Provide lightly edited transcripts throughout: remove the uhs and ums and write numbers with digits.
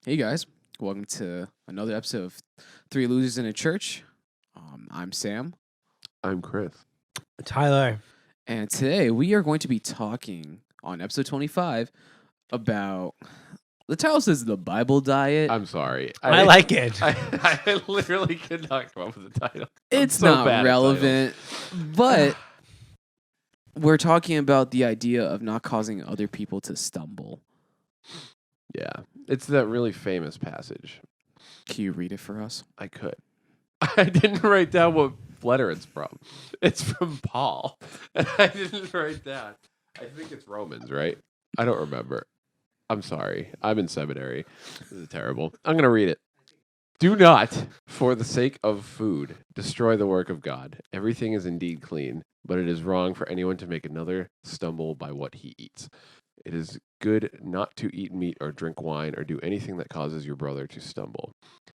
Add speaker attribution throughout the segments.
Speaker 1: Hey guys, welcome to another episode of Three Losers in a Church. I'm Sam,
Speaker 2: I'm Chris.
Speaker 3: Tyler.
Speaker 1: and today we are going to be talking on episode 25 about the title says the Bible diet.
Speaker 2: I'm sorry.
Speaker 3: I like it.
Speaker 2: I literally could not come up with a title.
Speaker 1: It's
Speaker 2: so
Speaker 1: not
Speaker 2: bad at
Speaker 1: relevant, but we're talking about the idea of not causing other people to stumble.
Speaker 2: Yeah. It's that really famous passage.
Speaker 1: Can you read it for us?
Speaker 2: I could. I didn't write down what letter it's from. It's from Paul. And I didn't write down. I think it's Romans, right? I don't remember. I'm sorry. I'm in seminary. This is terrible. I'm going to read it. Do not, for the sake of food, destroy the work of God. Everything is indeed clean, but it is wrong for anyone to make another stumble by what he eats. It is good not to eat meat or drink wine or do anything that causes your brother to stumble.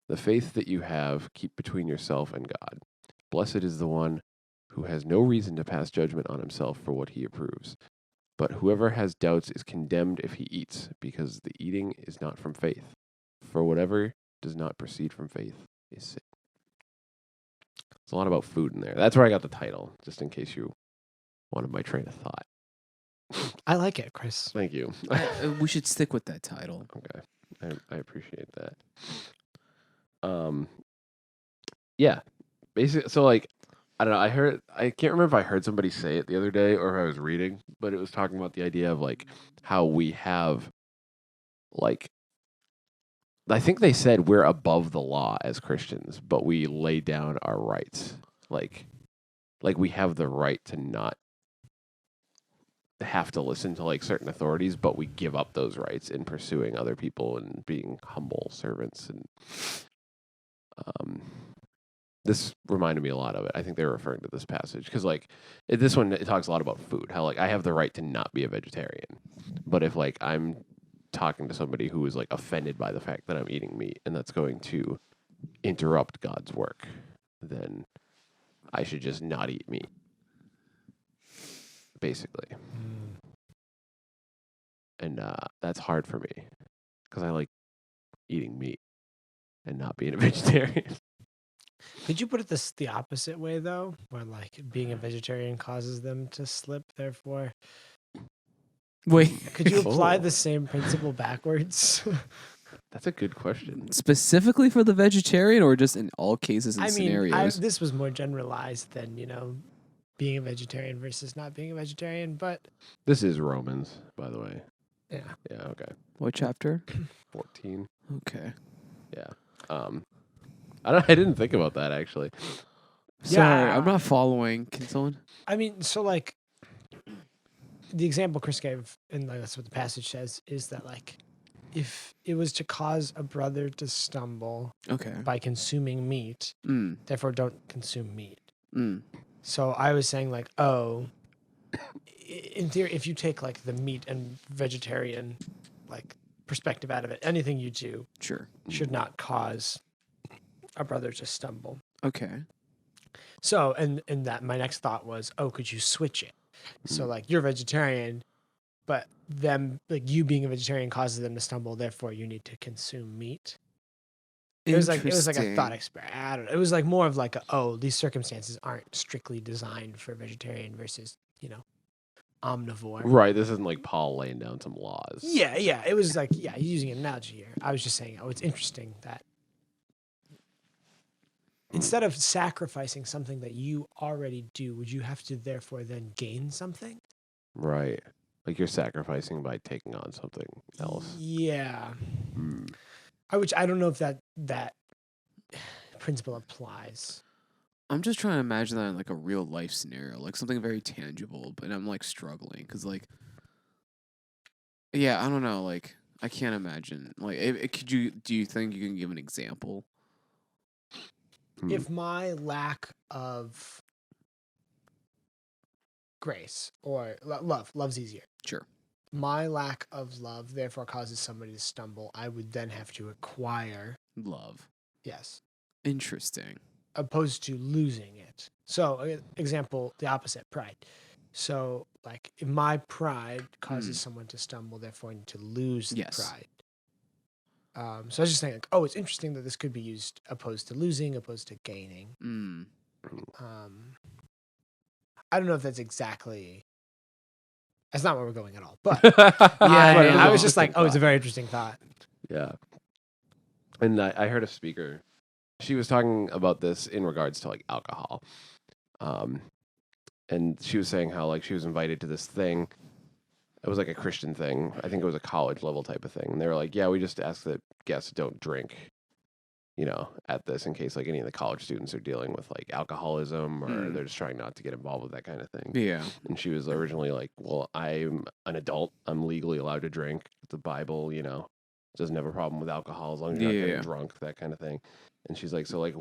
Speaker 2: The faith that you have, keep between yourself and God. Blessed is the one who has no reason to pass judgment on himself for what he approves. But whoever has doubts is condemned if he eats, because the eating is not from faith. For whatever does not proceed from faith is sin. There's a lot about food in there. That's where I got the title, just in case you wanted my train of thought.
Speaker 3: I like it, Chris.
Speaker 2: Thank you.
Speaker 1: We should stick with that title.
Speaker 2: Okay. I appreciate that. Yeah. Basically, so like, I don't know, I can't remember if I heard somebody say it the other day or if I was reading, but it was talking about the idea of like how we have like, I think they said we're above the law as Christians, but we lay down our rights. Like we have the right to not have to listen to like certain authorities, but we give up those rights in pursuing other people and being humble servants. And this reminded me a lot of it. I think they were referring to this passage because like this one, it talks a lot about food, how like I have the right to not be a vegetarian, but if like I'm talking to somebody who is like offended by the fact that I'm eating meat and that's going to interrupt God's work, then I should just not eat meat, basically. And that's hard for me because I like eating meat and not being a vegetarian.
Speaker 3: Could you put it the opposite way, though, where like being a vegetarian causes them to slip, therefore?
Speaker 1: Wait,
Speaker 3: Could you apply
Speaker 2: Oh.
Speaker 3: the same principle backwards?
Speaker 2: That's a good question.
Speaker 1: specifically for the vegetarian or just in all cases and
Speaker 3: I mean,
Speaker 1: scenarios?
Speaker 3: this was more generalized than, being a vegetarian versus not being a vegetarian, but
Speaker 2: This is Romans, by the way.
Speaker 3: yeah.
Speaker 2: Yeah, okay.
Speaker 1: What chapter?
Speaker 2: 14.
Speaker 1: Okay.
Speaker 2: Yeah. I didn't think about that actually.
Speaker 1: Sorry,
Speaker 3: Yeah.
Speaker 1: I'm not following. Can someone?
Speaker 3: I mean, so like the example Chris gave, and like that's what the passage says, is that like if it was to cause a brother to stumble
Speaker 1: Okay.
Speaker 3: by consuming meat,
Speaker 1: Mm.
Speaker 3: therefore don't consume meat.
Speaker 1: Mm.
Speaker 3: So I was saying like, in theory, if you take like the meat and vegetarian like perspective out of it, anything you do
Speaker 1: Sure.
Speaker 3: should not cause a brother to stumble.
Speaker 1: Okay.
Speaker 3: So, and that my next thought was, could you switch it? So like you're vegetarian, but them like you being a vegetarian causes them to stumble, therefore you need to consume meat. It was like a thought experiment. I don't know. It was like more of like these circumstances aren't strictly designed for vegetarian versus, omnivore.
Speaker 2: Right, this isn't like Paul laying down some laws.
Speaker 3: Yeah. It was like, using an analogy here. I was just saying, it's interesting that instead of sacrificing something that you already do, would you have to therefore then gain something?
Speaker 2: Right. Like you're sacrificing by taking on something else.
Speaker 3: Yeah. Which I don't know if that principle applies.
Speaker 1: I'm just trying to imagine that in like a real life scenario, like something very tangible, but I'm like struggling because like, yeah, I don't know, like I can't imagine. Like, do you think you can give an example?
Speaker 3: If my lack of grace or love's easier.
Speaker 1: Sure.
Speaker 3: My lack of love therefore causes somebody to stumble. I would then have to acquire
Speaker 1: Love.
Speaker 3: yes,
Speaker 1: Interesting.
Speaker 3: opposed to losing it. So, example, the opposite, pride. So, like, if my pride causes someone to stumble, therefore I need to lose the
Speaker 1: Yes.
Speaker 3: pride. So I was just saying, like, oh, it's interesting that this could be used opposed to losing, opposed to gaining.
Speaker 1: Mm.
Speaker 3: I don't know if that's exactly. That's not where we're going at all. But
Speaker 1: Yeah,
Speaker 3: I was just like, oh, it's a very interesting thought.
Speaker 2: Yeah. And I heard a speaker. She was talking about this in regards to like alcohol. And she was saying how like she was invited to this thing. It was like a Christian thing. I think it was a college level type of thing. And they were like, yeah, we just ask that guests don't drink, at this in case like any of the college students are dealing with like alcoholism or they're just trying not to get involved with that kind of thing.
Speaker 1: Yeah.
Speaker 2: And she was originally like, well, I'm an adult. I'm legally allowed to drink. The Bible, doesn't have a problem with alcohol as long as you're not getting drunk, that kind of thing. And she's like, so like,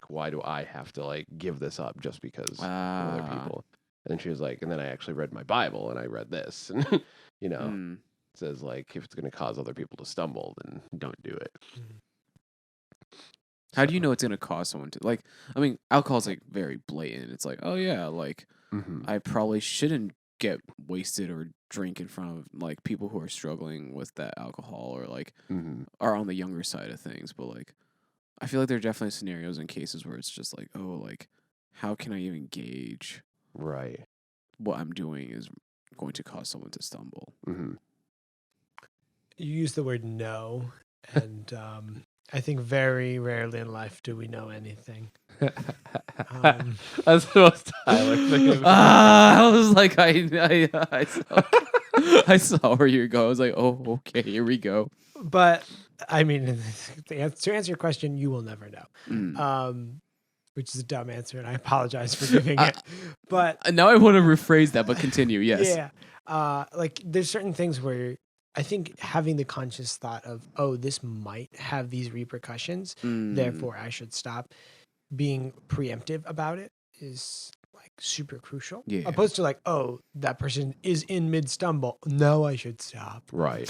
Speaker 2: why do I have to like give this up just because of other people? And she was like, and then I actually read my Bible and I read this, and it says like, if it's going to cause other people to stumble, then don't do it.
Speaker 1: How do you know it's going to cause someone to like? I mean, alcohol's like very blatant. It's like, oh yeah, like I probably shouldn't get wasted or drink in front of like people who are struggling with that alcohol or like are on the younger side of things. But like, I feel like there are definitely scenarios and cases where it's just like, oh, like how can I even gauge?
Speaker 2: Right.
Speaker 1: What I'm doing is going to cause someone to stumble.
Speaker 3: You use the word no, and I think very rarely in life do we know anything.
Speaker 2: That's the most Tyler thing.
Speaker 1: I was like, I saw where you're going. I was like, oh, okay, here we go.
Speaker 3: But I mean, to answer your question, you will never know. Which is a dumb answer, and I apologize for giving it. But
Speaker 1: now I want to rephrase that, but continue. Yes.
Speaker 3: Yeah. Like there's certain things where I think having the conscious thought of, oh, this might have these repercussions, therefore I should stop, being preemptive about it is like super crucial.
Speaker 1: Yeah.
Speaker 3: Opposed to like, oh, that person is in mid stumble. No, I should stop.
Speaker 2: Right.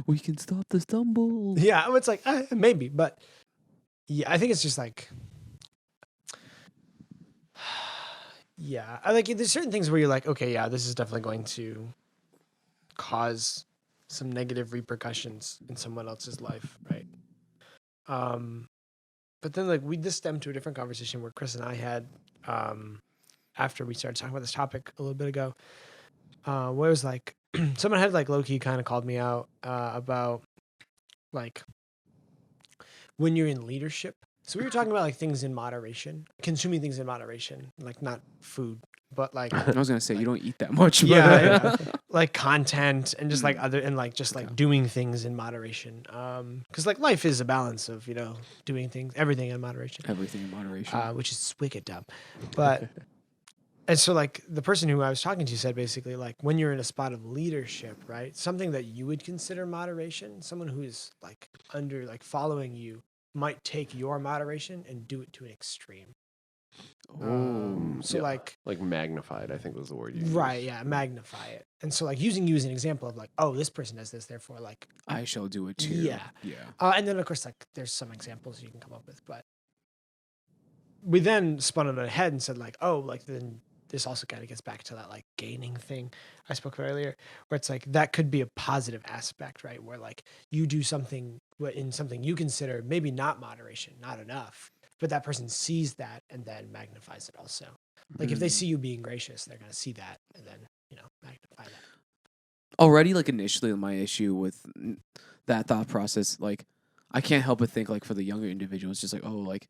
Speaker 1: We can stop the stumble.
Speaker 3: Yeah. It's like, maybe, but yeah, I think it's just like, yeah, I like there's certain things where you're like, okay, yeah, this is definitely going to cause some negative repercussions in someone else's life, right? But then like this stemmed to a different conversation where Chris and I had after we started talking about this topic a little bit ago, where it was like someone had like low-key kind of called me out about like when you're in leadership. So we were talking about like things in moderation, consuming things in moderation, like not food, but like
Speaker 1: I was gonna say you don't eat that much. But
Speaker 3: yeah, like content and just like other and like just like doing things in moderation. Because like life is a balance of doing things, everything in moderation, which is wicked dumb. But and so like the person who I was talking to said basically like when you're in a spot of leadership, right, something that you would consider moderation, someone who is like under like following you might take your moderation and do it to an extreme. So
Speaker 2: like magnified, I think was the word you used.
Speaker 3: Right, yeah, magnify it. And so like using you as an example of like, oh, this person does this, therefore like
Speaker 1: I shall do it too.
Speaker 3: Yeah. And then of course like there's some examples you can come up with, but we then spun it ahead and said like, oh, like then this also kind of gets back to that like gaining thing I spoke about earlier, where it's like that could be a positive aspect, right? Where like you do something in something you consider maybe not moderation, not enough, but that person sees that and then magnifies it also. Like if they see you being gracious, they're going to see that and then, magnify that.
Speaker 1: Already, like initially my issue with that thought process, like I can't help but think like for the younger individual, it's just like, oh, like,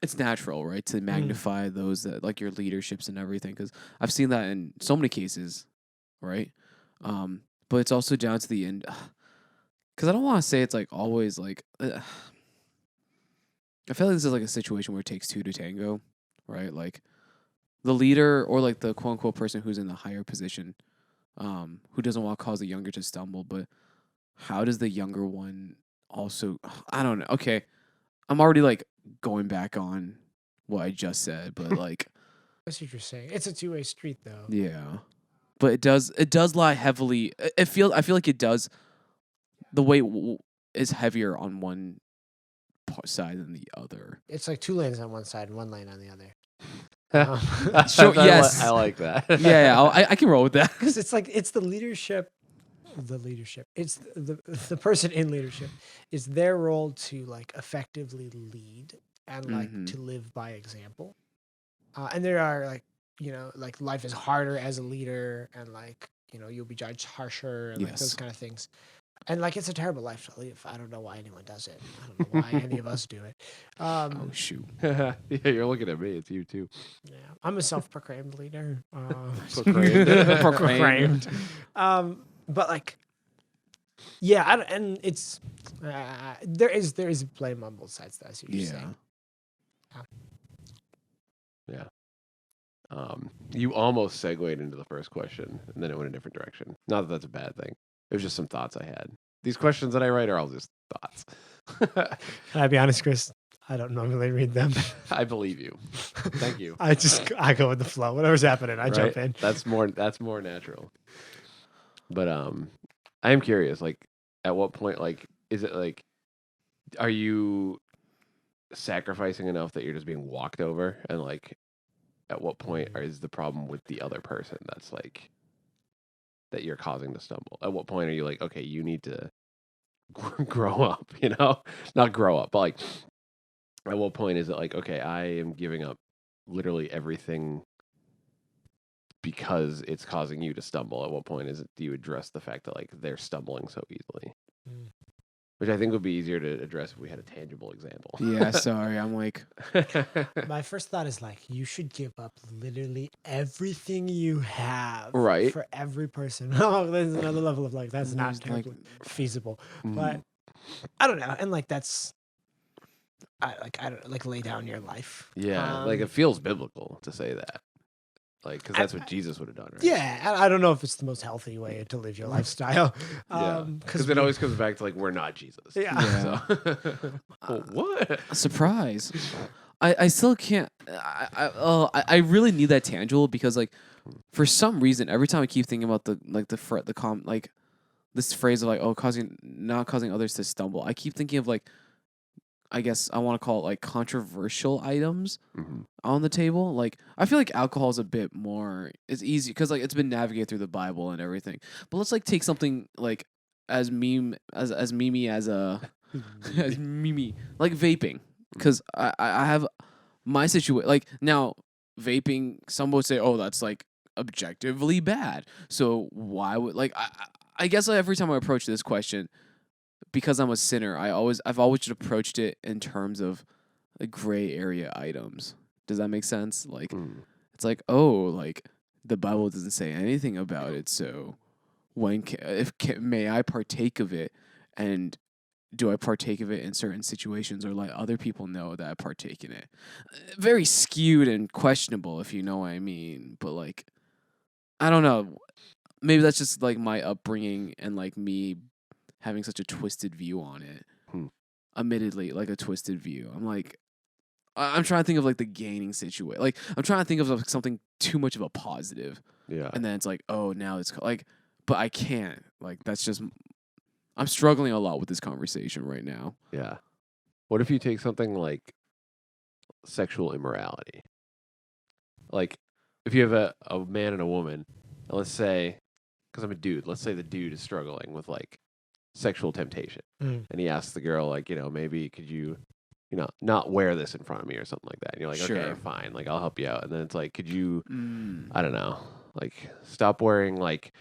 Speaker 1: it's natural, right, to magnify those that like your leaderships and everything, because I've seen that in so many cases, right? But it's also down to the end, because I don't want to say it's like always like. I feel like this is like a situation where it takes two to tango, right? Like the leader or like the quote unquote person who's in the higher position, who doesn't want to cause the younger to stumble, but how does the younger one also? I don't know. Okay, I'm already like going back on what I just said, but like
Speaker 3: I see what you're saying. It's a two-way street though.
Speaker 1: Yeah. But it does lie heavily. I feel like it does. The weight is heavier on one side than the other.
Speaker 3: It's like 2 lanes on one side and 1 lane on the other.
Speaker 1: Sure, yes.
Speaker 2: I like that.
Speaker 1: Yeah, I can roll with that.
Speaker 3: Because it's like it's the leadership the leadership. It's the person in leadership. It's their role to like effectively lead and like
Speaker 1: Mhm.
Speaker 3: to live by example. And there are like, like life is harder as a leader, and like, you'll be judged harsher and like those
Speaker 1: Yes.
Speaker 3: kind of things. And like it's a terrible life to live. I don't know why anyone does it. I don't know why any of us do it.
Speaker 1: Oh shoot.
Speaker 2: Yeah, you're looking at me. It's you too.
Speaker 3: Yeah, I'm a self-proclaimed leader.
Speaker 2: Proclaimed.
Speaker 3: Proclaimed. But like, yeah, and it's there is blame on both sides. That's what you're
Speaker 1: Yeah.
Speaker 3: saying.
Speaker 2: Yeah. You almost segued into the first question, and then it went a different direction. Not that that's a bad thing. It was just some thoughts I had. These questions that I write are all just thoughts.
Speaker 3: Can I be honest, Chris? I don't normally read them.
Speaker 2: I believe you. Thank you.
Speaker 3: I go with the flow. Whatever's happening, I jump
Speaker 2: Right?
Speaker 3: in.
Speaker 2: That's more natural. But I am curious, like, at what point, like, is it like, are you sacrificing enough that you're just being walked over? And like, at what point is the problem with the other person that's like, that you're causing to stumble? At what point are you like, okay, you need to grow up, Not grow up, but like, at what point is it like, okay, I am giving up literally everything because it's causing you to stumble? At what point do you address the fact that like they're stumbling so easily?
Speaker 3: Mm.
Speaker 2: Which I think would be easier to address if we had a tangible example.
Speaker 1: Yeah, sorry. I'm like,
Speaker 3: My first thought is like, you should give up literally everything you have,
Speaker 2: Right.
Speaker 3: for every person. Oh, there's another level of like that's not
Speaker 1: There's, like-
Speaker 3: terribly feasible,
Speaker 2: Mm.
Speaker 3: but I don't know. And like that's, I don't like lay down your life.
Speaker 2: Yeah, like it feels biblical to say that. Like, because that's what Jesus would have done, right?
Speaker 3: Yeah, I don't know if it's the most healthy way to live your lifestyle.
Speaker 2: Yeah, because it always comes back to like, we're not Jesus.
Speaker 3: Yeah.
Speaker 1: Yeah.
Speaker 2: So, well, what?
Speaker 1: surprise. I still can't. I really need that tangible because like, for some reason, every time I keep thinking about this phrase of like, oh, not causing others to stumble. I keep thinking of like, I guess I want to call it like controversial items on the table. Like, I feel like alcohol is a bit more. It's easy because like it's been navigated through the Bible and everything. But let's like take something like as meme as like vaping, because I have my situation like now vaping. Some would say, oh, that's like objectively bad. So why would like I guess every time I approach this question, because I'm a sinner, I've always just approached it in terms of like gray area items. Does that make sense? Like it's like, oh, like the Bible doesn't say anything about it, so may I partake of it, and do I partake of it in certain situations or let other people know that I partake in it? Very skewed and questionable, if you know what I mean. But like, I don't know. Maybe that's just like my upbringing and like me having such a twisted view on it. Admittedly, like a twisted view. I'm like, I'm trying to think of like the gaining situation. Like I'm trying to think of like, something too much of a positive.
Speaker 2: Yeah.
Speaker 1: And then it's like, oh, now it's like, but I can't. Like that's just, I'm struggling a lot with this conversation right now.
Speaker 2: Yeah. What if you take something like sexual immorality? Like, if you have a man and a woman, and let's say, because I'm a dude, let's say the dude is struggling with like sexual temptation, and he asks the girl like, maybe could you, not wear this in front of me or something like that, and you're like,
Speaker 1: Sure.
Speaker 2: okay, fine, like I'll help you out, and then it's like, could you, I don't know, like stop wearing like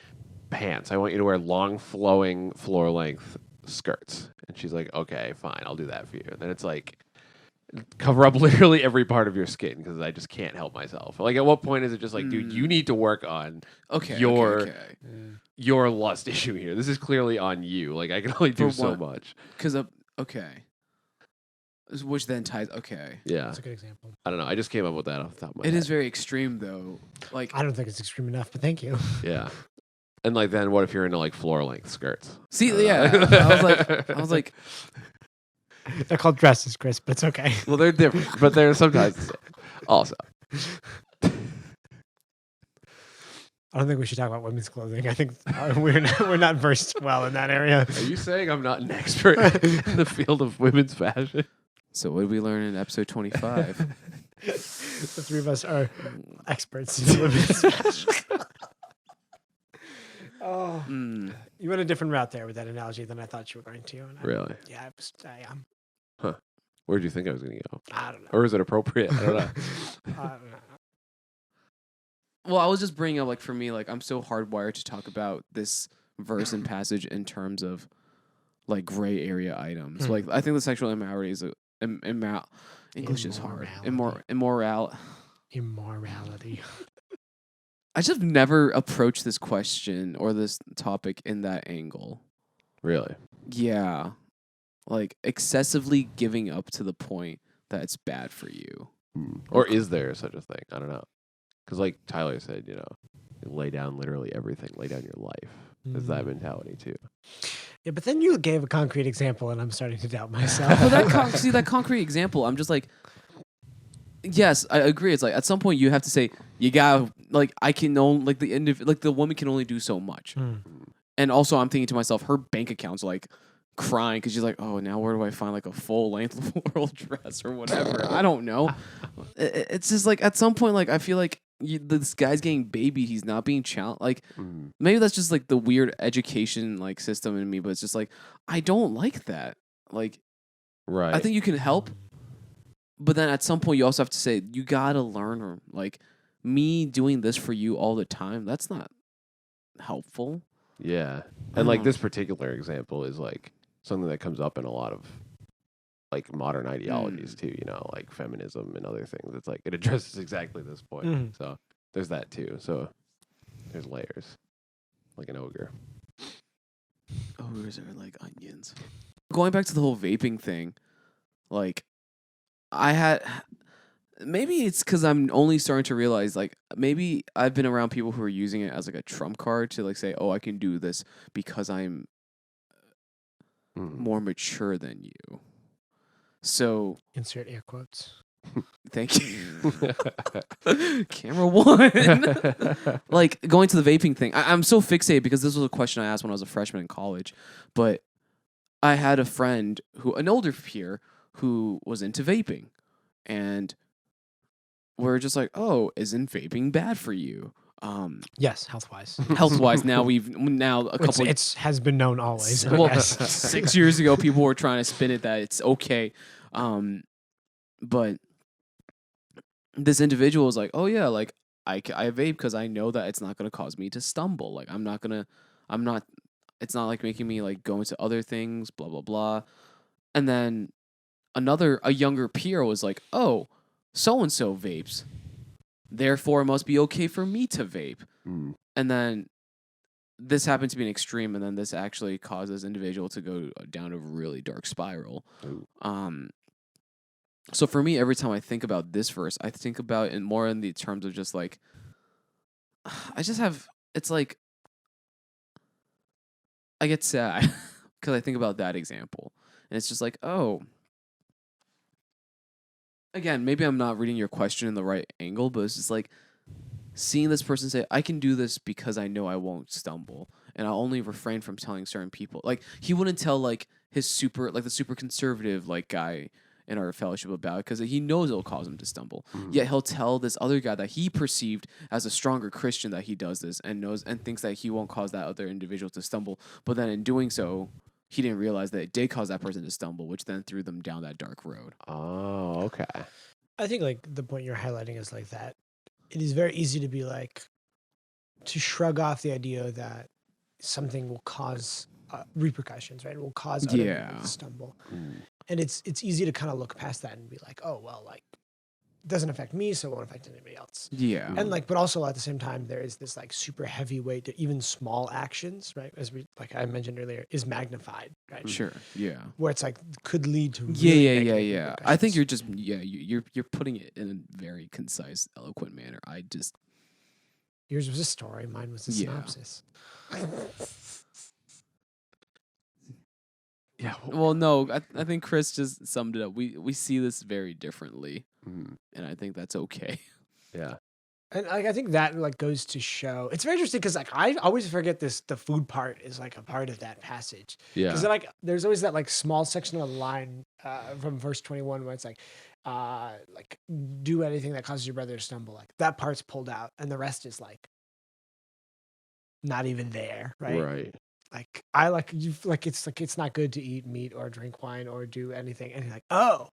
Speaker 2: pants, I want you to wear long flowing floor length skirts, and she's like, okay, fine, I'll do that for you, and then it's like, cover up literally every part of your skin because I just can't help myself. Like, at what point is it just like, dude, you need to work on your lust issue here. This is clearly on you. Like, I can only do so much.
Speaker 1: Because which then ties. Okay,
Speaker 2: yeah,
Speaker 3: That's a good example.
Speaker 2: I don't know. I just came up with that off the top of my head.
Speaker 1: It is very extreme though. Like
Speaker 3: I don't think it's extreme enough, but thank you.
Speaker 2: Yeah. And like, then what if you're into like floor length skirts?
Speaker 1: see, yeah, I was like.
Speaker 3: They're called dresses, Chris, but it's okay.
Speaker 2: Well, they're different, but they're sometimes the same. Also,
Speaker 3: I don't think we should talk about women's clothing. I think we're not versed well in that area.
Speaker 2: are you saying I'm not an expert in the field of women's fashion?
Speaker 1: So what did we learn in episode 25?
Speaker 3: The three of us are experts in women's fashion. Oh,
Speaker 1: Mm.
Speaker 3: you went a different route there with that analogy than I thought you were going to. And
Speaker 2: Really?
Speaker 3: Yeah, I am.
Speaker 2: Huh. Where'd you think I was going to go?
Speaker 3: I don't know.
Speaker 2: Or is it appropriate? I don't know.
Speaker 3: I don't know.
Speaker 1: Well, I was just bringing up, like, for me, like, I'm so hardwired to talk about this verse and passage in terms of, like, gray area items. Like, I think the sexual immorality is English is hard.
Speaker 3: Immorality.
Speaker 1: I just never approached this question or this topic in that angle.
Speaker 2: Really?
Speaker 1: Yeah. Like, excessively giving up to the point that it's bad for you.
Speaker 2: Or is there such a thing? I don't know. Because like Tyler said, you lay down literally everything. Lay down your life. Is that mentality too?
Speaker 3: Yeah, but then you gave a concrete example, and I'm starting to doubt myself.
Speaker 1: But that concrete example, I'm just like, yes, I agree. It's like at some point you have to say you got like I can only like the woman can only do so much, and also I'm thinking to myself, her bank account's like crying because she's like, oh, now where do I find like a full length floral dress or whatever? I don't know. It's just like at some point, like I feel like this guy's getting baby, he's not being challenged. Like maybe that's just like the weird education like system in me, but it's just like I don't like that. Like,
Speaker 2: right?
Speaker 1: I think you can help. But then at some point, you also have to say, you got to learn. Like, me doing this for you all the time, that's not helpful.
Speaker 2: Yeah. And like this particular example is like something that comes up in a lot of like modern ideologies too, like feminism and other things. It's like it addresses exactly this point. So there's that too. So there's layers. Like an ogre.
Speaker 1: Ogres are like onions. Going back to the whole vaping thing, like, maybe it's because I'm only starting to realize, like, maybe I've been around people who are using it as like a trump card to like say, oh, I can do this because I'm more mature than you. So
Speaker 3: Insert air quotes.
Speaker 1: Thank you. Camera one. Like going to the vaping thing. I'm so fixated because this was a question I asked when I was a freshman in college. But I had a friend an older peer who was into vaping. And we're just like, oh, isn't vaping bad for you?
Speaker 3: Yes, health wise.
Speaker 1: Health wise, now a couple.
Speaker 3: It has been known always.
Speaker 1: Well,
Speaker 3: Yes.
Speaker 1: 6 years ago, people were trying to spin it that it's okay, but this individual was like, oh yeah, like I vape because I know that it's not gonna cause me to stumble. Like I'm not. It's not like making me like go into other things. Blah blah blah. And then a younger peer was like, oh, so and so vapes. Therefore, it must be okay for me to vape. And then this happened to be an extreme, and then this actually caused this individual to go down a really dark spiral. So for me, every time I think about this verse, I think about it more in the terms of just like, it's like, I get sad because I think about that example. And it's just like, oh, again, maybe I'm not reading your question in the right angle, but it's just like seeing this person say, I can do this because I know I won't stumble. And I'll only refrain from telling certain people. Like, he wouldn't tell, like, the super conservative, like, guy in our fellowship about it because he knows it'll cause him to stumble. Yet he'll tell this other guy that he perceived as a stronger Christian that he does this and knows and thinks that he won't cause that other individual to stumble. But then in doing so, he didn't realize that it did cause that person to stumble, which then threw them down that dark road.
Speaker 2: Oh, okay.
Speaker 3: I think like the point you're highlighting is like that. It is very easy to be like to shrug off the idea that something will cause repercussions, right? It will cause other people to stumble, and it's easy to kind of look past that and be like, oh well, like it doesn't affect me, so it won't affect anybody else.
Speaker 1: Yeah,
Speaker 3: and like, but also at the same time, there is this like super heavy weight to even small actions, right? As we like I mentioned earlier, is magnified, right?
Speaker 1: Sure, yeah.
Speaker 3: Where it's like could lead to really
Speaker 1: yeah. I think you're just you're putting it in a very concise, eloquent manner.
Speaker 3: Yours was a story, mine was a synopsis.
Speaker 1: Yeah. Well, no, I think Chris just summed it up. We see this very differently, and I think that's okay.
Speaker 2: Yeah.
Speaker 3: And like, I think that like goes to show it's very interesting because like I always forget the food part is like a part of that passage.
Speaker 2: Yeah.
Speaker 3: Because like there's always that like small section of the line from verse 21 where it's like do anything that causes your brother to stumble. Like that part's pulled out, and the rest is like not even there, right?
Speaker 2: Right.
Speaker 3: Like I like you like it's not good to eat meat or drink wine or do anything, and you're like, oh,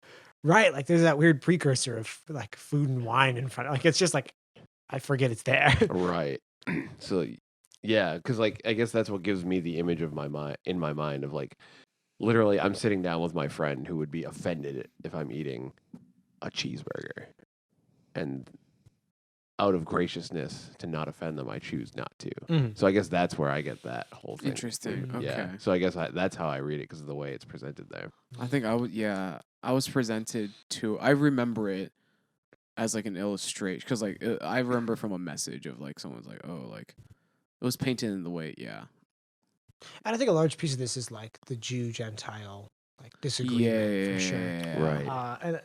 Speaker 3: right, like there's that weird precursor of like food and wine in front of, like it's just like I forget it's there.
Speaker 2: Right. So yeah, because like I guess that's what gives me the image of in my mind of like literally I'm sitting down with my friend who would be offended if I'm eating a cheeseburger, and out of graciousness to not offend them, I choose not to.
Speaker 3: Mhm.
Speaker 2: So I guess that's where I get that whole thing.
Speaker 1: Interesting.
Speaker 3: Mm,
Speaker 1: Okay.
Speaker 2: Yeah. So I guess that's how I read it because of the way it's presented there.
Speaker 1: I think I would. Yeah, I was presented to. I remember it as like an illustration because like I remember from a message of like someone's like, oh, like it was painted in the way. Yeah.
Speaker 3: And I think a large piece of this is like the Jew Gentile like disagreement for sure.
Speaker 1: Yeah.
Speaker 2: Right.
Speaker 3: And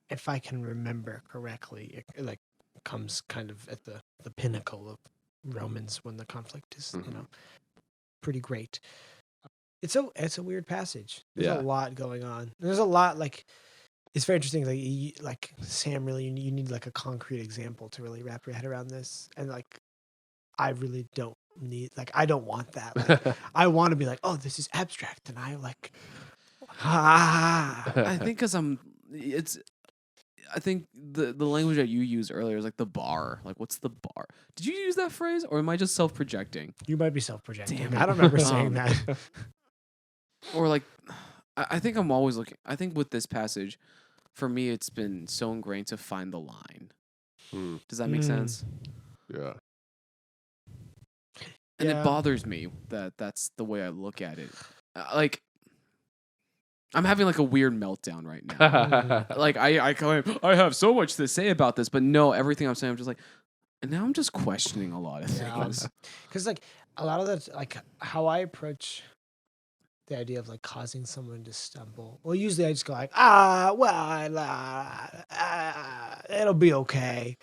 Speaker 3: if I can remember correctly, it like comes kind of at the pinnacle of Romans when the conflict is pretty great. It's a weird passage. There's
Speaker 2: Yeah.
Speaker 3: a lot going on. There's a lot like it's very interesting. Like Sam, really, you need like a concrete example to really wrap your head around this, and like I really don't need like I don't want that. Like, I want to be like, oh, this is abstract, and I like.
Speaker 1: I think because I think the language that you used earlier is like the bar. Like, what's the bar? Did you use that phrase, or am I just self projecting?
Speaker 3: You might be self-projecting.
Speaker 1: Damn it.
Speaker 3: I don't remember saying that.
Speaker 1: Or like, I think I'm always looking. I think with this passage, for me, it's been so ingrained to find the line. Does that make sense?
Speaker 2: Yeah.
Speaker 1: And
Speaker 3: Yeah.
Speaker 1: it bothers me that that's the way I look at it. Like, I'm having like a weird meltdown right now. Like I claim I have so much to say about this, but no, everything I'm saying, I'm just like, and now I'm just questioning a lot of things.
Speaker 3: Because like a lot of that's like how I approach the idea of like causing someone to stumble. Well, usually I just go like, it'll be okay,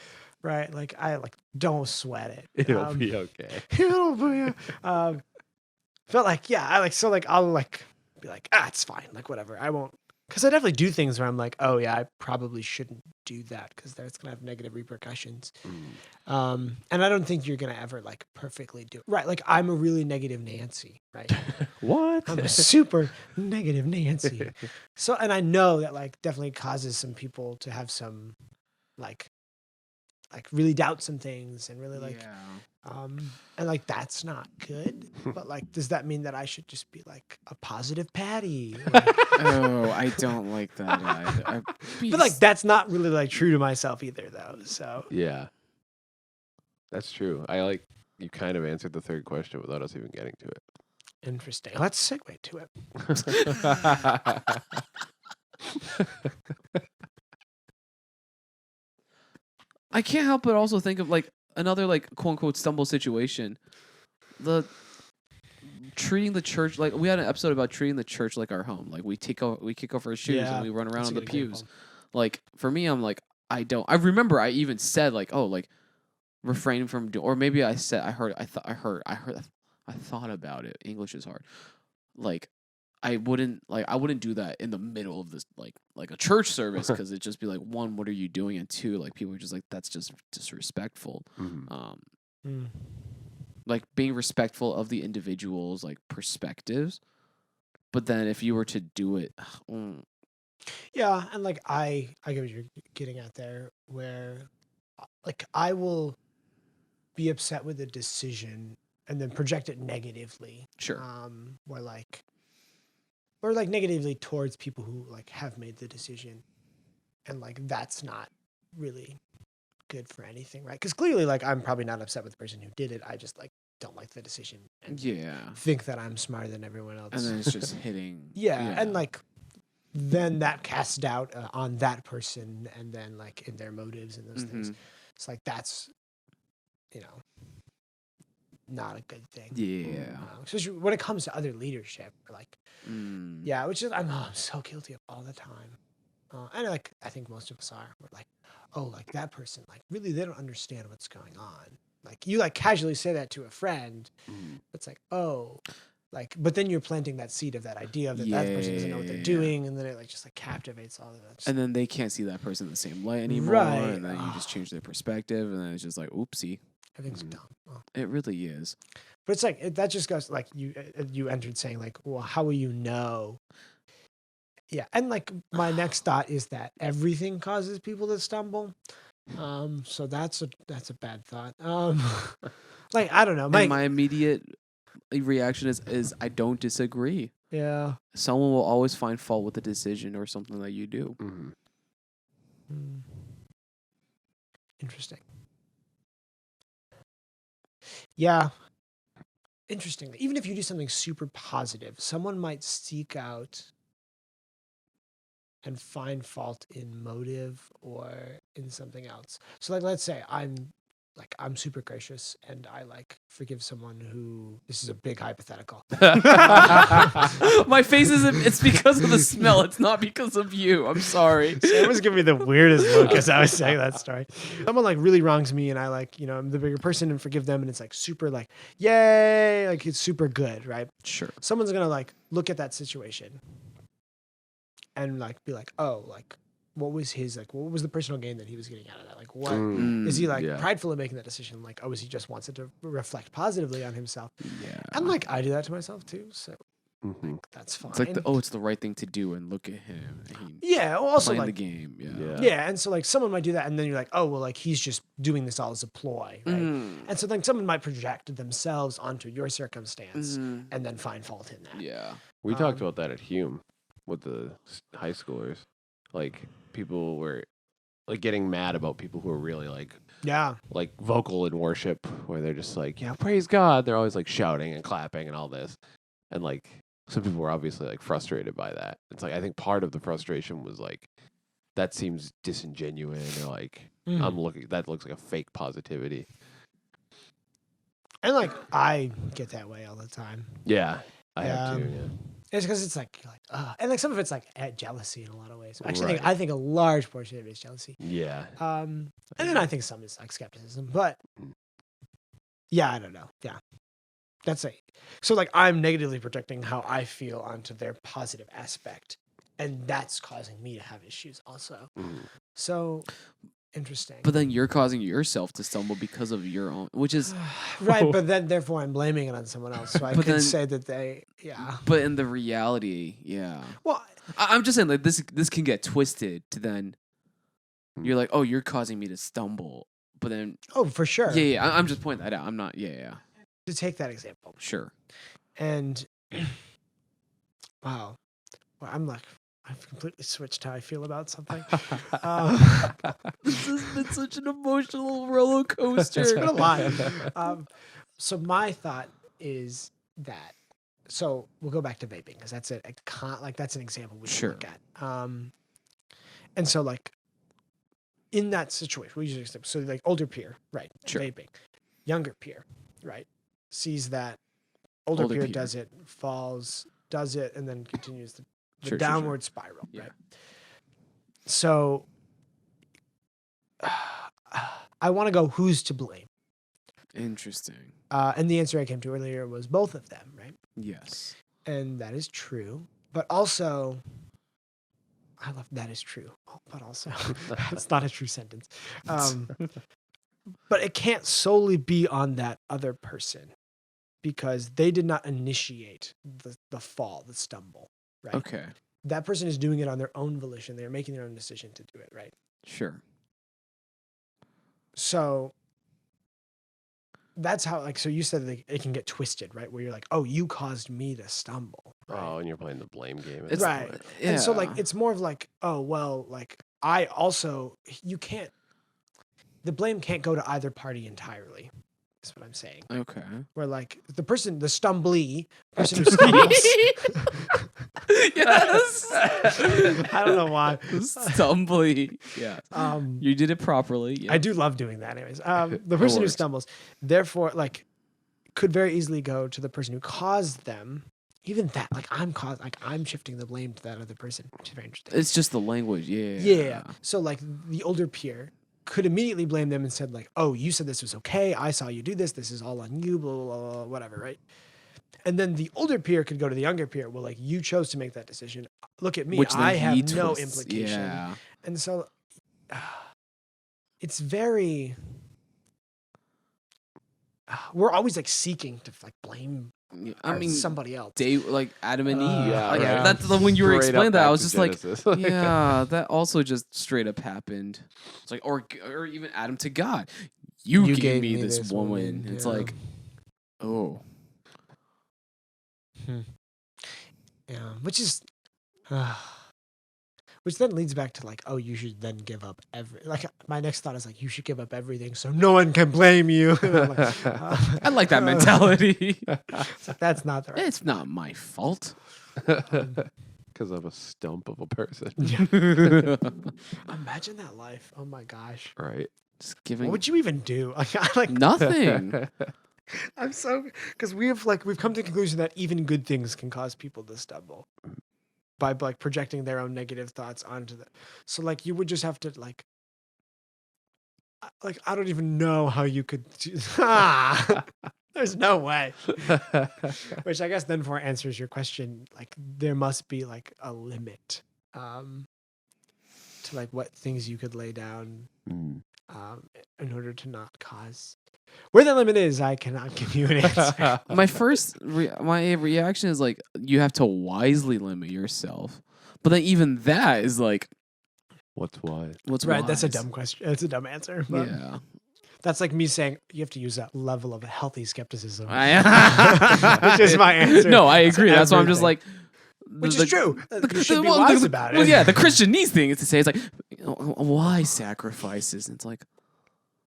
Speaker 3: right? Like I like don't sweat it.
Speaker 2: It'll be okay.
Speaker 3: It'll be. But like I like so like I'll like be like it's fine, like whatever. I won't. Because I definitely do things where I'm like, oh yeah, I probably shouldn't do that because that's gonna have negative repercussions. And I don't think you're gonna ever like perfectly do it. Right. Like I'm a really negative Nancy, right?
Speaker 2: What?
Speaker 3: I'm a super negative Nancy. So and I know that like definitely causes some people to have some like really doubt some things and really like and like that's not good. But like does that mean that I should just be like a positive Patty? Like,
Speaker 1: Oh, I don't like that either.
Speaker 3: but like that's not really like true to myself either though. So
Speaker 2: Yeah. That's true. I like you kind of answered the third question without us even getting to it.
Speaker 3: interesting. Let's segue to it.
Speaker 1: I can't help but also think of like another like quote unquote stumble situation. The treating the church like we had an episode about treating the church like our home. Like we kick off our shoes
Speaker 3: Yeah,
Speaker 1: and we run around
Speaker 3: that's
Speaker 1: on
Speaker 3: a
Speaker 1: the
Speaker 3: good
Speaker 1: pews.
Speaker 3: example.
Speaker 1: Like for me, I'm like I remember I even said like like refrain from or maybe I said I thought about it. English is hard. Like I wouldn't do that in the middle of this like a church service because it'd just be like, one, what are you doing, and two, like people are just like that's just disrespectful. Like being respectful of the individual's like perspectives, but then if you were to do it,
Speaker 3: Yeah, and like I get what you're getting at there, where like I will be upset with a decision and then project it negatively.
Speaker 1: Sure.
Speaker 3: Where like or like negatively towards people who like have made the decision, and like that's not really good for anything, right? Because clearly, like I'm probably not upset with the person who did it. I just like don't like the decision and think that I'm smarter than everyone else.
Speaker 1: And then it's just hitting.
Speaker 3: And like then that casts doubt on that person, and then like in their motives and those things. It's like that's not a good thing.
Speaker 1: Yeah.
Speaker 3: Especially when it comes to other leadership, like which is I'm so guilty of all the time. And like I think most of us are. We're like, oh, like that person, like really they don't understand what's going on. Like you like casually say that to a friend. It's like, oh, like, but then you're planting that seed of that idea that that person doesn't know what they're doing, and then it like just like captivates all of that.
Speaker 1: And then they can't see that person the same light anymore,
Speaker 3: Right.
Speaker 1: and then you just change their perspective, and then it's just like, oopsie.
Speaker 3: I think it's dumb. Well,
Speaker 1: It really is.
Speaker 3: but it's like that just goes like you entered saying like, well, how will you know? Yeah, and like my next thought is that everything causes people to stumble. So that's a bad thought. Like I don't know.
Speaker 1: And my immediate reaction is I don't disagree.
Speaker 3: Yeah.
Speaker 1: Someone will always find fault with a decision or something that you do.
Speaker 2: Mm-hmm.
Speaker 3: Interesting. Yeah. Interesting. Even if you do something super positive, someone might seek out and find fault in motive or in something else. So like let's say I'm super gracious and I like forgive someone who this is a big hypothetical.
Speaker 1: My face is it's because of the smell. It's not because of you. I'm sorry.
Speaker 3: Sam was giving me the weirdest look as I was saying that story. Someone like really wrongs me and I like, I'm the bigger person and forgive them and it's like super like, yay, like it's super good, right?
Speaker 1: Sure.
Speaker 3: Someone's gonna like look at that situation and like be like, oh, like what was the personal gain that he was getting out of that? Like what is he like prideful in making that decision? Like, oh, is he just wants it to reflect positively on himself?
Speaker 1: Yeah.
Speaker 3: And like I do that to myself too. So
Speaker 2: Mm-hmm.
Speaker 3: that's fine.
Speaker 1: It's like it's the right thing to do, and look at him.
Speaker 3: Yeah, well, also
Speaker 1: playing
Speaker 3: like
Speaker 1: the game.
Speaker 3: Yeah, and so like someone might do that, and then you're like, oh well, like he's just doing this all as a ploy, right? And so then someone might project themselves onto your circumstance and then find fault in that.
Speaker 1: Yeah.
Speaker 2: We talked about that at Hume with the high schoolers. Like people were like getting mad about people who are really like vocal in worship, where they're just like, yeah, praise God. They're always like shouting and clapping and all this, and like some people were obviously like frustrated by that. It's like I think part of the frustration was like that seems disingenuous, or like that looks like a fake positivity.
Speaker 3: And like I get that way all the time.
Speaker 2: Yeah, I have too. Yeah.
Speaker 3: It's because it's like and like some of it's like jealousy in a lot of ways. Actually, I think a large portion of it is jealousy.
Speaker 2: Yeah.
Speaker 3: And then I think some is like skepticism, but yeah, I don't know. Yeah, that's it. So like I'm negatively projecting how I feel onto their positive aspect, and that's causing me to have issues also. So interesting.
Speaker 1: But then you're causing yourself to stumble because of your own, which is
Speaker 3: right. But then therefore I'm blaming it on someone else. So I could say that
Speaker 1: But in the reality, yeah.
Speaker 3: Well,
Speaker 1: I'm just saying like this can get twisted to then you're like, oh, you're causing me to stumble. But then
Speaker 3: for sure.
Speaker 1: Yeah. I'm just pointing that out. I'm not. Yeah.
Speaker 3: To take that example.
Speaker 1: Sure.
Speaker 3: And wow, well, I've completely switched how I feel about something.
Speaker 1: This has been such an emotional roller coaster.
Speaker 3: It's been a lot. So my thought is that. So we'll go back to vaping because that's that's an example we can look at. And so like in that situation, we usually so like older peer, right?
Speaker 1: Sure.
Speaker 3: Vaping, younger peer, right? Sees that older peer does it, falls, does it, and then continues the downward spiral, right? So I want to go who's to blame.
Speaker 1: Interesting.
Speaker 3: And the answer I came to earlier was both of them, right?
Speaker 1: Yes.
Speaker 3: And that is true. But also, I love that is true. But also, it's not a true sentence. But it can't solely be on that other person because they did not initiate the fall, the stumble, right?
Speaker 1: Okay.
Speaker 3: That person is doing it on their own volition. They're making their own decision to do it, right?
Speaker 1: Sure.
Speaker 3: So that's how, like, so you said like, it can get twisted, right? Where you're like, oh, you caused me to stumble. Right?
Speaker 2: Oh, and you're playing the blame game.
Speaker 3: Right. Yeah. And so like, it's more of like, oh, well, like the blame can't go to either party entirely. That's what I'm saying.
Speaker 1: Okay.
Speaker 3: Where like the stumbly person who stumbles.
Speaker 1: Yes.
Speaker 3: I don't know why.
Speaker 1: Stumbly. Yeah. You did it properly. Yep.
Speaker 3: I do love doing that anyways. The person who stumbles, therefore, like, could very easily go to the person who caused them. Even that, like, I'm shifting the blame to that other person, which is very interesting.
Speaker 1: It's just the language. Yeah.
Speaker 3: Yeah. So like the older peer could immediately blame them and said like, oh, you said this was okay. I saw you do this. This is all on you, blah, blah, blah, blah, whatever, right? And then the older peer could go to the younger peer. Well, like, you chose to make that decision. Look at me. I have no implication.
Speaker 1: Yeah.
Speaker 3: And so it's very... we're always like seeking to like blame
Speaker 1: Yeah, I mean,
Speaker 3: somebody else.
Speaker 1: like Adam and Eve.
Speaker 2: Yeah,
Speaker 1: Like,
Speaker 2: right.
Speaker 1: that's when you were
Speaker 2: Straight up
Speaker 1: explaining that. I
Speaker 2: back
Speaker 1: was
Speaker 2: to
Speaker 1: just like,
Speaker 2: Genesis.
Speaker 1: yeah, that also just straight up happened. It's like, or even Adam to God. You gave me this woman. It's
Speaker 3: yeah.
Speaker 1: like, oh,
Speaker 3: Yeah, which is, which then leads back to like, oh, you should then give up like my next thought is like, you should give up everything so no one can blame you. And I'm like,
Speaker 1: I like that mentality.
Speaker 3: it's like, that's not the right.
Speaker 1: It's not my fault.
Speaker 2: Because I'm a stump of a person.
Speaker 3: Imagine that life. Oh my gosh.
Speaker 2: Right.
Speaker 1: Just giving
Speaker 3: What would you even do? Like
Speaker 1: nothing.
Speaker 3: I'm so because we've come to the conclusion that even good things can cause people to stumble by like projecting their own negative thoughts onto them. So like you would just have to like I don't even know how you could there's no way. Which I guess then for answers your question, like there must be like a limit to like what things you could lay down in order to not cause. Where that limit is, I cannot give you an answer.
Speaker 1: My first my reaction is like, you have to wisely limit yourself. But then even that is like,
Speaker 2: What's why?
Speaker 1: what's
Speaker 3: Right, that's a
Speaker 1: wise?
Speaker 3: dumb question. That's a dumb answer. But
Speaker 1: Yeah.
Speaker 3: that's like me saying you have to use that level of healthy skepticism.
Speaker 1: Which
Speaker 3: is my answer.
Speaker 1: No, I agree. That's why I'm just
Speaker 3: everything.
Speaker 1: like,
Speaker 3: Which is true. You should be wise about it.
Speaker 1: Well, yeah, the Christian needs thing is to say, it's like, why sacrifices? And it's like,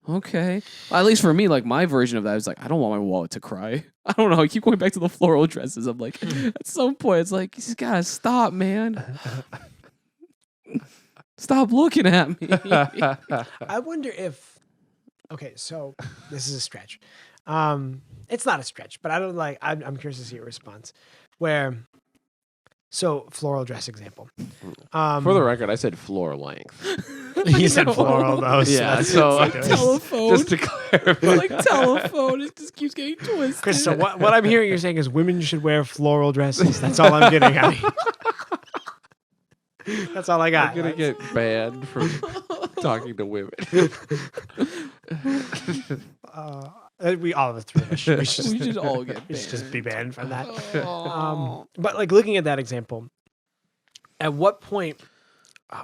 Speaker 1: okay. Well, at least for me, like my version of that is like, I don't want my wallet to cry. I don't know. I keep going back to the floral dresses. I'm like, at some point, it's like, you just gotta stop, man. Stop looking at me.
Speaker 3: I wonder if. Okay, so this is a stretch. It's not a stretch, but I don't like. I'm curious to see your response. So floral dress example.
Speaker 2: For the record, I said floor length.
Speaker 3: You said floral though.
Speaker 2: Yeah,
Speaker 3: that's
Speaker 2: so
Speaker 3: what it is.
Speaker 1: Telephone.
Speaker 2: Just to clarify.
Speaker 1: Like telephone. It just keeps getting twisted.
Speaker 3: Chris, so what I'm hearing you're saying is women should wear floral dresses. That's all I'm getting at. That's all I got.
Speaker 2: I'm gonna get banned from talking to women.
Speaker 3: We all the three of us should, we should
Speaker 1: all get
Speaker 3: we should just be banned from that.
Speaker 1: Oh.
Speaker 3: But like looking at that example, at what point?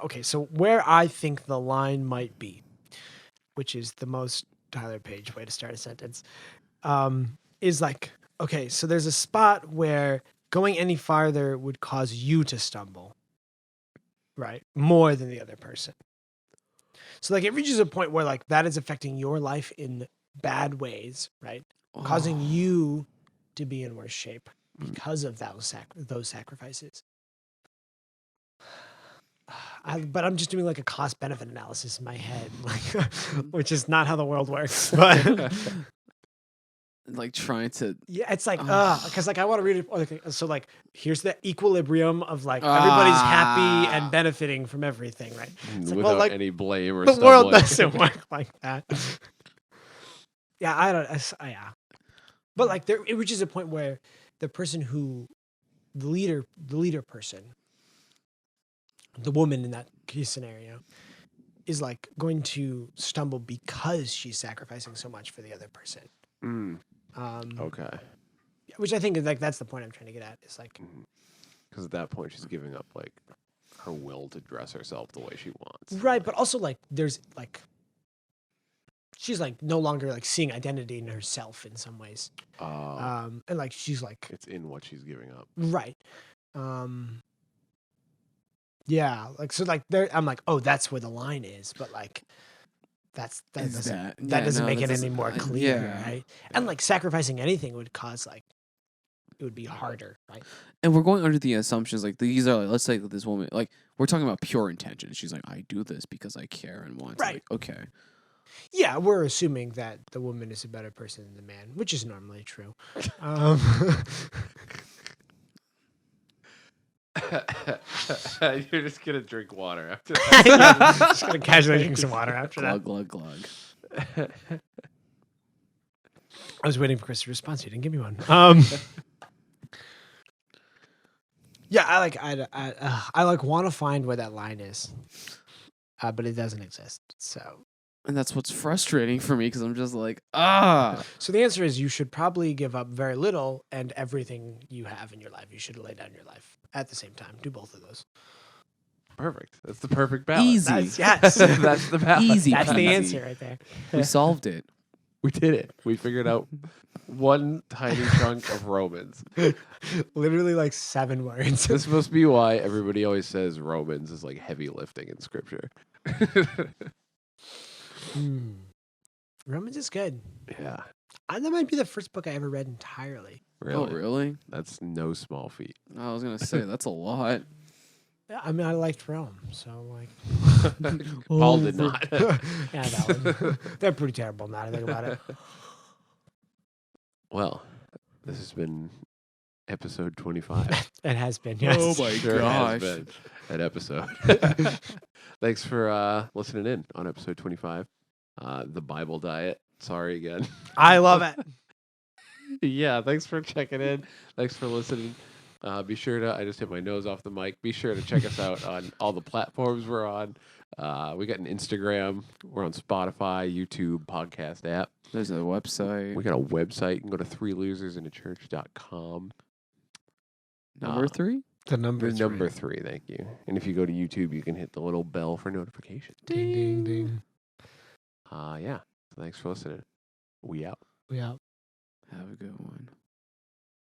Speaker 3: Okay, so where I think the line might be, which is the most Tyler Page way to start a sentence, is like, okay, so there's a spot where going any farther would cause you to stumble, right? More than the other person. So like it reaches a point where like that is affecting your life in bad ways, right? Causing you to be in worse shape because of those sacrifices. But I'm just doing like a cost benefit analysis in my head, like, which is not how the world works. But
Speaker 1: Like trying to.
Speaker 3: yeah, it's like because like I want to read it. Okay, so like here's the equilibrium of like everybody's happy and benefiting from everything, right? It's like,
Speaker 2: Without
Speaker 3: well, like
Speaker 2: any blame or
Speaker 3: the
Speaker 2: stumbling.
Speaker 3: world doesn't work like that. Yeah, I don't. Yeah, but like it reaches a point where the person who the leader person, the woman in that case scenario, is like going to stumble because she's sacrificing so much for the other person.
Speaker 2: Okay.
Speaker 3: Which I think is like that's the point I'm trying to get at. Is like
Speaker 2: Because at that point, she's giving up like her will to dress herself the way she wants.
Speaker 3: right, but also like there's like she's like no longer like seeing identity in herself in some ways. And like she's like
Speaker 2: It's in what she's giving up.
Speaker 3: right. Yeah, like so like there I'm like, oh, that's where the line is, but like that doesn't make it any more clear, right? And like sacrificing anything would cause like it would be harder, right?
Speaker 1: And we're going under the assumptions like these are like, let's say that this woman, like we're talking about pure intention. She's like, I do this because I care and want.
Speaker 3: Right.
Speaker 1: Like, okay.
Speaker 3: Yeah, we're assuming that the woman is a better person than the man, which is normally true.
Speaker 2: You're just gonna drink water after that.
Speaker 3: Yeah, just gonna casually drink some water after that.
Speaker 1: Glug, glug, glug.
Speaker 3: I was waiting for Chris to respond. He didn't give me one. Yeah, I like want to find where that line is, but it doesn't exist. So
Speaker 1: And that's what's frustrating for me because I'm just like, ah.
Speaker 3: So the answer is you should probably give up very little and everything you have in your life. You should lay down your life at the same time. Do both of those.
Speaker 2: Perfect. That's the perfect balance.
Speaker 1: Easy.
Speaker 3: Yes.
Speaker 2: That's the balance.
Speaker 1: Easy
Speaker 3: That's the
Speaker 1: peasy.
Speaker 3: answer right there.
Speaker 1: We solved it.
Speaker 2: We did it. We figured out one tiny chunk of Romans.
Speaker 3: Literally like 7 words.
Speaker 2: This must be why everybody always says Romans is like heavy lifting in scripture.
Speaker 3: Romans is good.
Speaker 2: Yeah.
Speaker 3: That might be the first book I ever read entirely.
Speaker 2: Really?
Speaker 1: Oh, really?
Speaker 2: That's no small feat.
Speaker 1: I was going to say, that's a lot.
Speaker 3: Yeah, I mean, I liked Rome, so like.
Speaker 2: Paul did not.
Speaker 3: Yeah, that one. They're pretty terrible now that I think about it.
Speaker 2: Well, this has been episode 25.
Speaker 3: It has been, yes.
Speaker 1: Oh my
Speaker 2: Sure has
Speaker 1: gosh.
Speaker 2: been an episode. Thanks for listening in on episode 25. The Bible Diet. Sorry again.
Speaker 3: I love it.
Speaker 2: Yeah, thanks for checking in. Thanks for listening. Be sure to, I just hit my nose off the mic. Be sure to check us out on all the platforms we're on. We got an Instagram. We're on Spotify, YouTube, podcast app.
Speaker 1: There's a website.
Speaker 2: We got a website. You can go to 3losersinachurch.com.
Speaker 1: Number 3?
Speaker 3: The number
Speaker 2: Number 3, thank you. And if you go to YouTube, you can hit the little bell for notifications.
Speaker 3: Ding, ding, ding.
Speaker 2: Yeah. So thanks for listening. We out.
Speaker 3: We out.
Speaker 1: Have a good one.